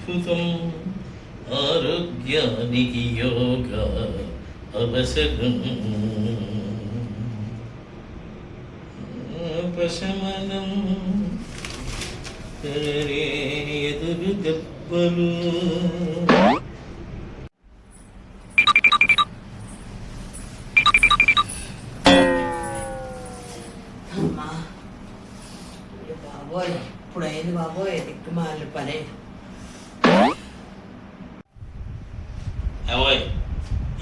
అద్భుతం ఆరోగ్యానికి యోగా అవసరం ఉపశమనం ఎదురు దెబ్బలు. బాబోయ్ ఇప్పుడు అయింది బాబోయ్ దిక్కుమాలి పని. ఏమోయ్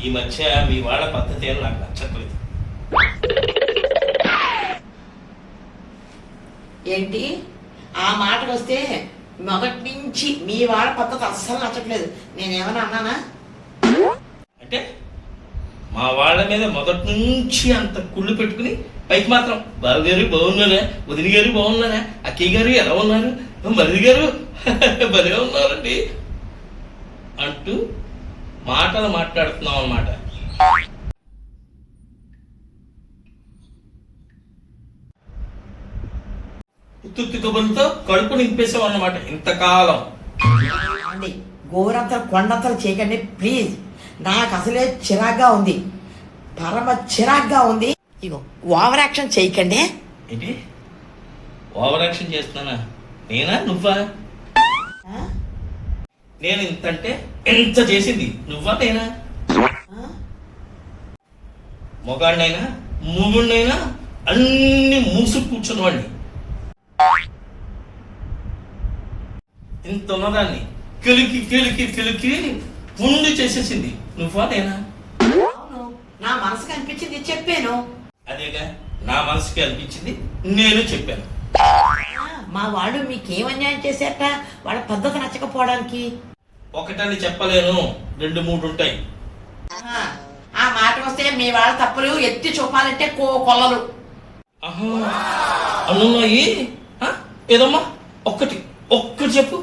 ఈ మధ్య మీ వాళ్ళ పద్ధతి ఏం నాకు నచ్చట్లేదు. ఏంటి ఆ మాటకు వస్తే మొదటి నుంచి మీ వాళ్ళ పద్ధతి అస్సలు నచ్చట్లేదు. నేనేమన్నా అన్నానా? అంటే మా వాళ్ళ మీద మొదటి నుంచి అంత కుళ్ళు పెట్టుకుని పైకి మాత్రం బాబు గారు బాగున్నారా, వదిలి గారు బాగున్నారా, అక్కయ్య గారు ఎలా ఉన్నారు, మరిది గారు భలే ఉన్నారండి అంటూ మాటలు మాట్లాడుతున్నాం అన్నమాట. ఉత్తుత్తి కబుర్లతో కడుపు నింపేసాం అన్నమాట ఇంతకాలం. గోరంతలు కొండంతలు చేయకండి ప్లీజ్. నాకు అసలే చిరాగ్గా ఉంది, పరమ చిరాగ్గా ఉంది. ఇగో ఓవర్ యాక్షన్ చేయకండి. ఏంటి ఓవర్ యాక్షన్ చేస్తున్నానా? నేనా నువ్వా? నేను ఇంత అంటే ఎంత చేసింది నువ్వా నేనా? మొగాడినైనా మూగుడినైనా అన్ని మూసు కూర్చున్నవాడిని. ఇంత ఉన్నదాన్ని కిలికి కిలికి కిలికి పుండి చేసేసింది నువ్వా నేనా? అవును, నా మనసుకు అనిపించింది చెప్పాను. అదేగా నా మనసుకి అనిపించింది నేను చెప్పాను. మా వాళ్ళు మీకేం అన్యాయం చేశారట వాళ్ళ పద్ధతి నచ్చకపోవడానికి? ఒకటని చెప్పలేను, 2-3 ఉంటాయి. ఆ మాట వస్తే మీ వాళ్ళ తప్పులు ఎత్తి చూపాలంటే కొల్లలు. అన్నున్నాయి. ఏదమ్మా ఒక్కటి చెప్పు.